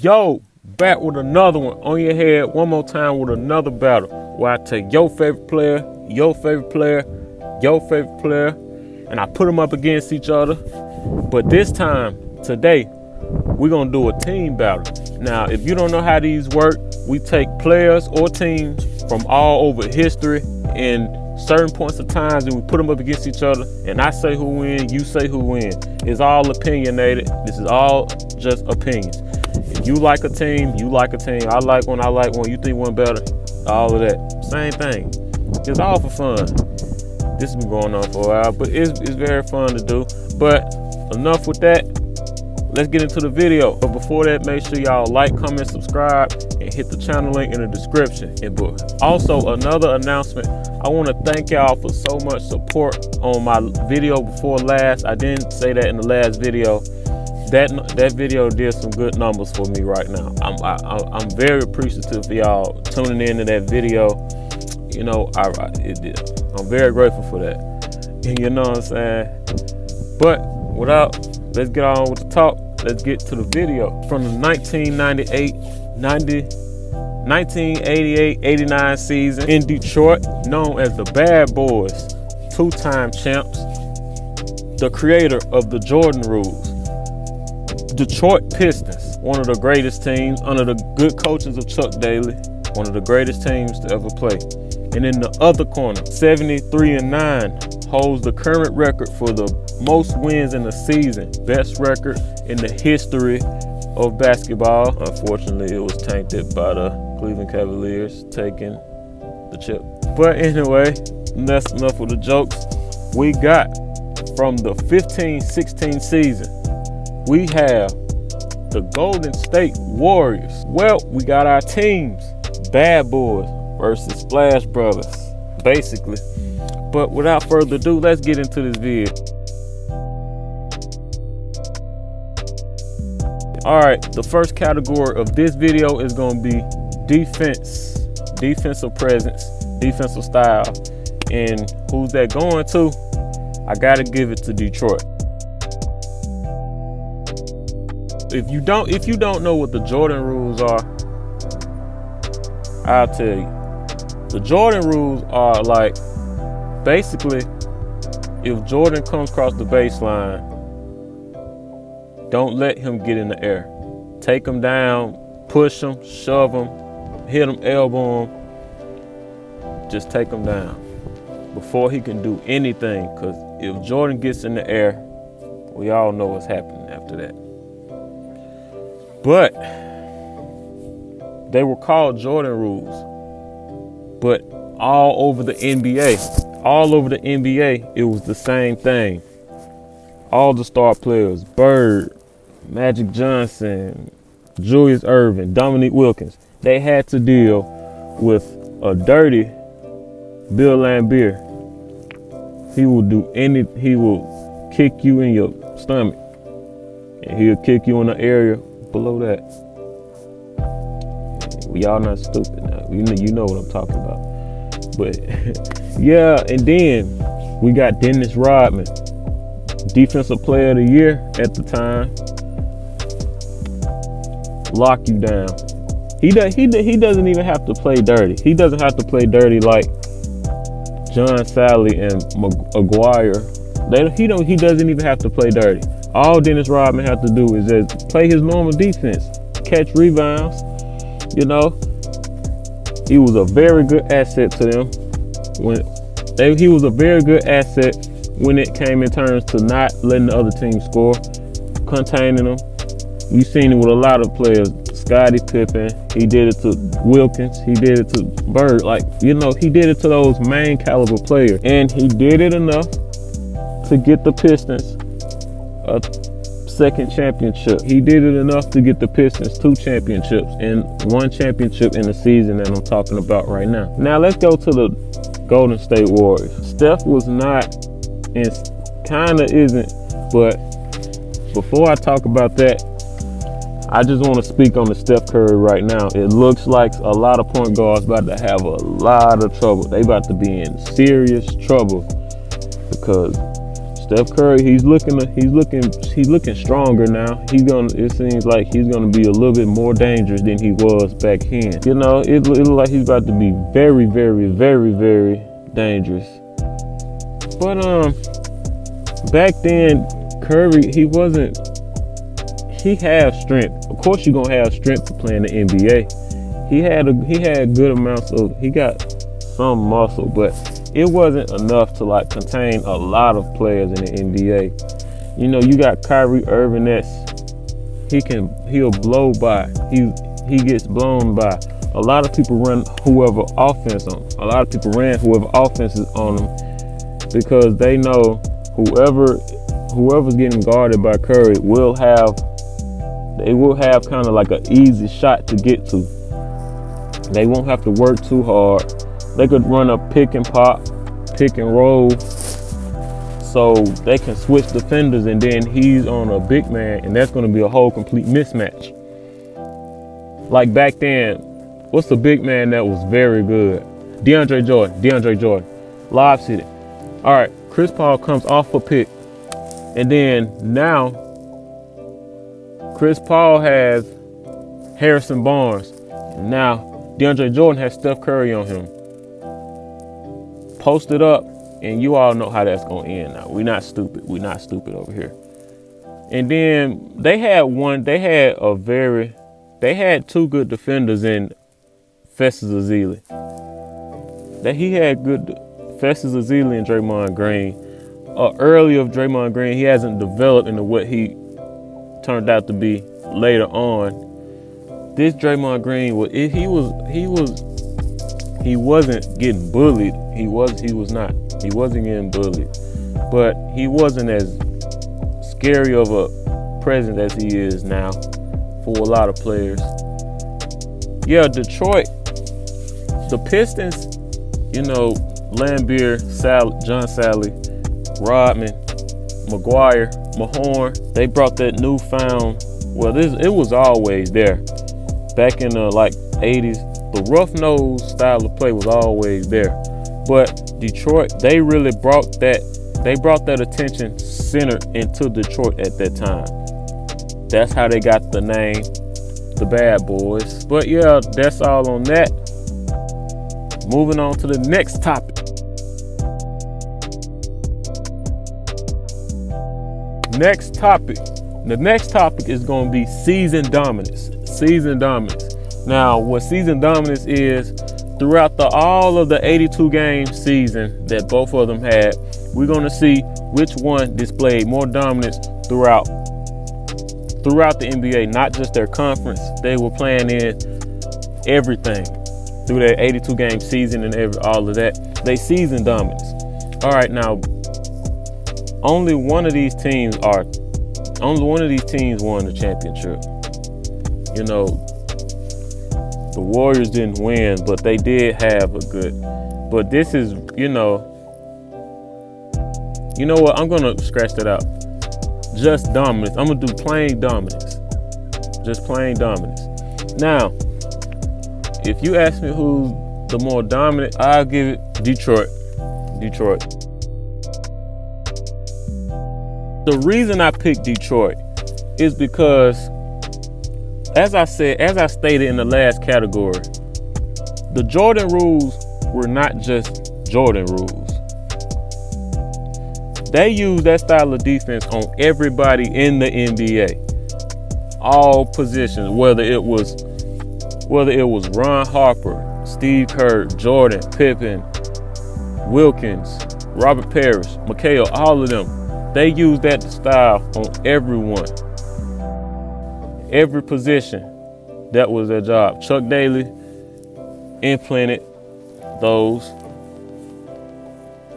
Yo, back with another one on your head one more time with another battle where I take your favorite player, your favorite player, your favorite player, and I put them up against each other. But this time, today, we're gonna do a team battle. Now, if you don't know how these work, we take players or teams from all over history in certain points of times and we put them up against each other, and I say who win, you say who win. It's all opinionated. This is all just opinions. If you like a team, you like a team. I like one, you think one better, all of that. Same thing. It's all for fun. This has been going on for a while, but it's very fun to do. But enough with that. Let's get into the video. But before that, make sure y'all like, comment, subscribe, and hit the channel link in the description. And also another announcement. I want to thank y'all for so much support on my video before last. I didn't say that in the last video. That video did some good numbers for me right now. I'm very appreciative for y'all tuning into that video. You know, it did. I'm very grateful for that. And you know what I'm saying? But let's get on with the talk. Let's get to the video. From the 1988-89 season in Detroit, known as the Bad Boys, two-time champs, the creator of the Jordan rules. Detroit Pistons, one of the greatest teams under the good coaches of Chuck Daly, one of the greatest teams to ever play. And in the other corner, 73-9 holds the current record for the most wins in a season, best record in the history of basketball. Unfortunately, it was tainted by the Cleveland Cavaliers taking the chip. But anyway, that's enough of the jokes. We got from the 15-16 season, we have the Golden State Warriors. Well, we got our teams, Bad Boys versus Splash Brothers, basically. But without further ado, let's get into this vid. All right, the first category of this video is gonna be defense, defensive presence, defensive style. And who's that going to? I gotta give it to Detroit. If you don't know what the Jordan rules are, I'll tell you. The Jordan rules are like, basically, if Jordan comes across the baseline, don't let him get in the air. Take him down, push him, shove him, hit him, elbow him. Just take him down before he can do anything. Because if Jordan gets in the air, we all know what's happening after that. But they were called Jordan rules. But all over the NBA, it was the same thing. All the star players, Bird, Magic Johnson, Julius Erving, Dominique Wilkins, they had to deal with a dirty Bill Laimbeer. He will kick you in your stomach, and he'll kick you in the area below that. Y'all not stupid now. You know what I'm talking about. But yeah, and then we got Dennis Rodman, Defensive Player of the Year at the time. Lock you down. He doesn't even have to play dirty. He doesn't have to play dirty like John Sally and Aguirre. He doesn't even have to play dirty. All Dennis Rodman has to do is just play his normal defense, catch rebounds. You know, he was a very good asset to them. He was a very good asset when it came in terms to not letting the other team score, containing them. You've seen it with a lot of players. Scottie Pippen, he did it to Wilkins, he did it to Bird. He did it to those main caliber players. And he did it enough to get the Pistons a second championship. He did it enough to get the Pistons 2 championships and 1 championship in the season that I'm talking about right now. Now let's go to the Golden State Warriors. Steph was not, and kind of isn't, but before I talk about that, I just want to speak on the Steph Curry right now. It looks like a lot of point guards about to have a lot of trouble. They about to be in serious trouble because Steph Curry, he's looking stronger now. It seems like he's gonna be a little bit more dangerous than he was back then. You know, it looks like he's about to be very, very, very, very dangerous. But back then, Curry, he had strength. Of course, you're gonna have strength to play in the NBA. He had good amounts of. He got some muscle, but it wasn't enough to like contain a lot of players in the NBA. You know, you got Kyrie Irving he'll blow by. He gets blown by. A lot of people run whoever offense on. A lot of people ran whoever offense is on them because they know whoever's getting guarded by Curry will have kind of like an easy shot to get to. They won't have to work too hard. They could run a pick and pop, pick and roll, so they can switch defenders, and then he's on a big man, and that's going to be a whole complete mismatch. Like back then, what's the big man that was very good? DeAndre Jordan, Lob City. All right, Chris Paul comes off a pick, and then now Chris Paul has Harrison Barnes. Now DeAndre Jordan has Steph Curry on him. Posted up, and you all know how that's gonna end now. We're not stupid over here. And then they had two good defenders in Festus Ezeli. He had good Festus Ezeli and Draymond Green. Early of Draymond Green, he hasn't developed into what he turned out to be later on. This Draymond Green he wasn't getting bullied. He wasn't getting bullied, but he wasn't as scary of a presence as he is now for a lot of players. Yeah, Detroit, the Pistons, you know, Lambeer, John Sally, Rodman, McGuire, Mahorn, they brought that newfound, it was always there. Back in the 80s, the rough-nosed style of play was always there. But Detroit, they really brought that attention center into Detroit at that time. That's how they got the name, the Bad Boys. But yeah, that's all on that. Moving on to the next topic. The next topic is going to be season dominance. Now, what season dominance is, throughout all of the 82 game season that both of them had, we're going to see which one displayed more dominance throughout the NBA, not just their conference. They were playing in everything through their 82 game season and all of that. They season dominance. All right, now only one of these teams won the championship. You know, the Warriors didn't win, but they did have a good. But this is, you know what? I'm gonna scratch that out. Just dominance. I'm gonna do plain dominance. Just plain dominance. Now, if you ask me who's the more dominant, I'll give it Detroit. The reason I picked Detroit is because, as I stated in the last category, the Jordan rules were not just Jordan rules. They used that style of defense on everybody in the NBA, all positions, whether it was Ron Harper, Steve Kerr, Jordan, Pippen, Wilkins, Robert Parrish, McHale, all of them. They used that style on everyone. Every position, that was their job. Chuck Daly implemented those.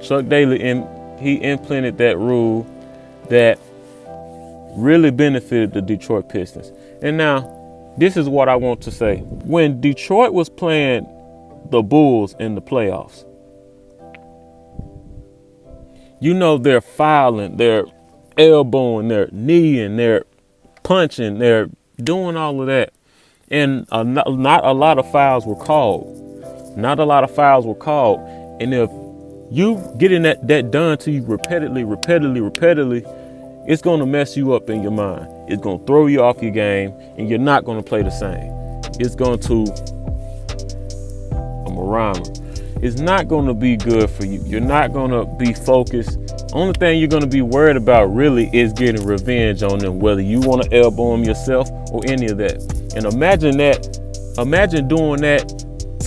He implemented that rule that really benefited the Detroit Pistons. And now, this is what I want to say. When Detroit was playing the Bulls in the playoffs, you know, they're fouling, they're elbowing, they're kneeing, they're punching, they're doing all of that. And not a lot of fouls were called. And You getting that done to you repeatedly, it's going to mess you up in your mind. It's going to throw you off your game, and you're not going to play the same. It's going to, I'm a rhymer. It's not going to be good for you. You're not going to be focused. Only thing you're going to be worried about really is getting revenge on them, whether you want to elbow them yourself or any of that. And imagine doing that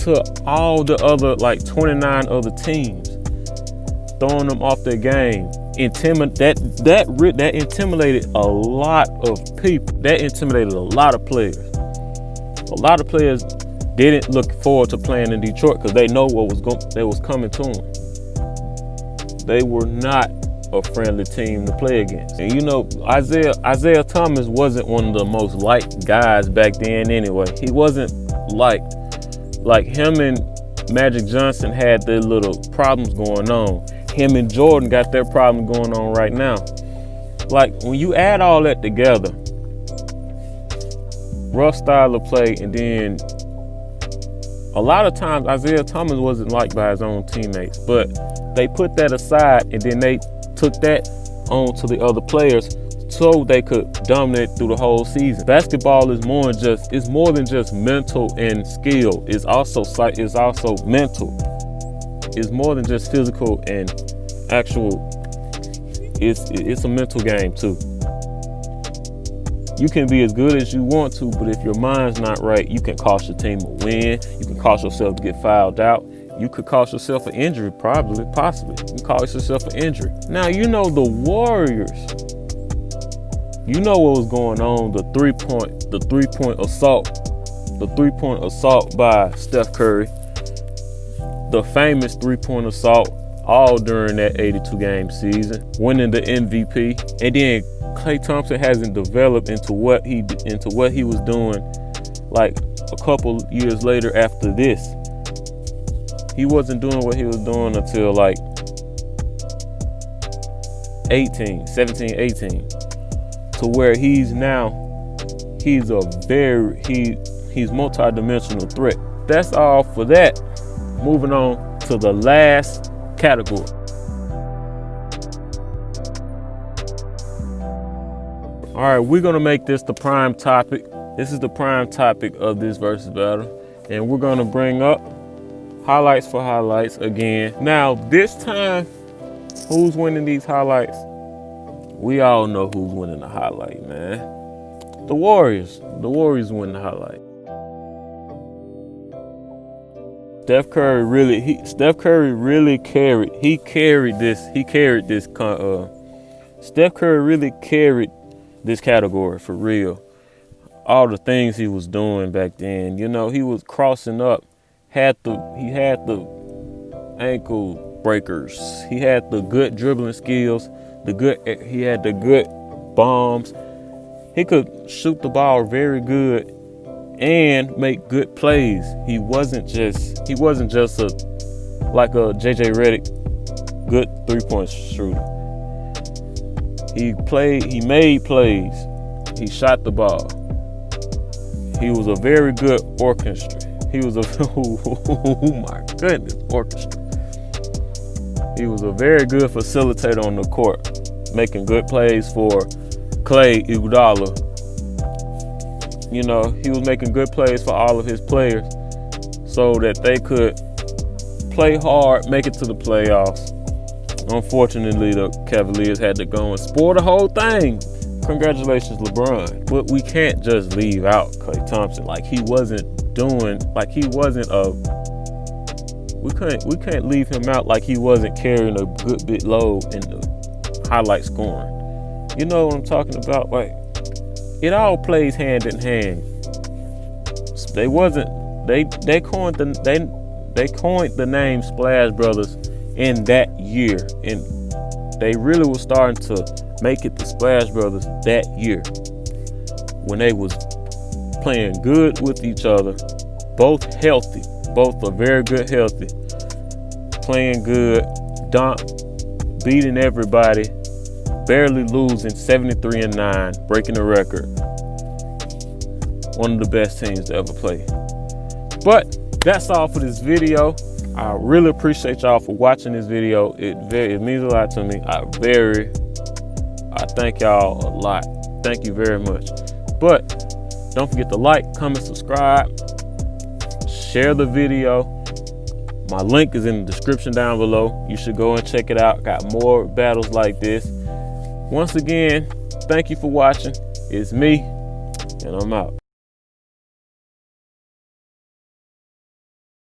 to all the other, like 29 other teams, throwing them off their game. That intimidated a lot of people. That intimidated a lot of players. A lot of players didn't look forward to playing in Detroit because they know what was coming to them. They were not a friendly team to play against. And you know, Isaiah Thomas wasn't one of the most liked guys back then anyway. He wasn't liked. Like, him and Magic Johnson had their little problems going on. Him and Jordan got their problem going on right now. Like, when you add all that together, rough style of play, and then a lot of times Isaiah Thomas wasn't liked by his own teammates, but they put that aside and then they took that on to the other players so they could dominate through the whole season. Basketball is more than just mental and skill. It's also mental. It's more than just physical and actual. It's a mental game too. You can be as good as you want to, but if your mind's not right, you can cost your team a win. You can cost yourself to get fouled out. You could cost yourself an injury, possibly. You can cost yourself an injury. Now, you know the Warriors. You know what was going on, the three-point assault by Steph Curry. The famous three-point assault, all during that 82-game season, winning the MVP. And then Klay Thompson hasn't developed into what he was doing like a couple years later after this. He wasn't doing what he was doing until like 17, 18, to where he's multi-dimensional threat. That's all for that. Moving on to the last category. All right, we're gonna make this the prime topic. This is the prime topic of this versus battle, and we're gonna bring up highlights for highlights again. Now, this time, who's winning these highlights? We all know who's winning the highlight, man. The Warriors. The Warriors win the highlight. Steph Curry really carried this category for real. All the things he was doing back then. You know, he was crossing up. He had the ankle breakers. He had the good dribbling skills. He had the good bombs. He could shoot the ball very good and make good plays. He wasn't just like a JJ Redick, good three-point shooter. He made plays. He shot the ball. He was a very good orchestra. He was orchestra. He was a very good facilitator on the court, making good plays for Klay Iguodala. You know, he was making good plays for all of his players so that they could play hard, make it to the playoffs. Unfortunately, the Cavaliers had to go and spoil the whole thing. Congratulations, LeBron. But we can't just leave out Klay Thompson. We can't leave him out like he wasn't carrying a good bit load in the highlight scoring. You know what I'm talking about? Like, it all plays hand in hand. They coined the name Splash Brothers in that year, and they really were starting to make it the Splash Brothers that year when they was playing good with each other, both healthy, both are very good healthy, playing good, beating everybody, barely losing, 73-9, breaking the record. One of the best teams to ever play. But that's all for this video. I really appreciate y'all for watching this video. It means a lot to me. I thank y'all a lot. Thank you very much. But don't forget to like, comment, subscribe, share the video. My link is in the description down below. You should go and check it out. Got more battles like this. Once again, thank you for watching. It's me, and I'm out.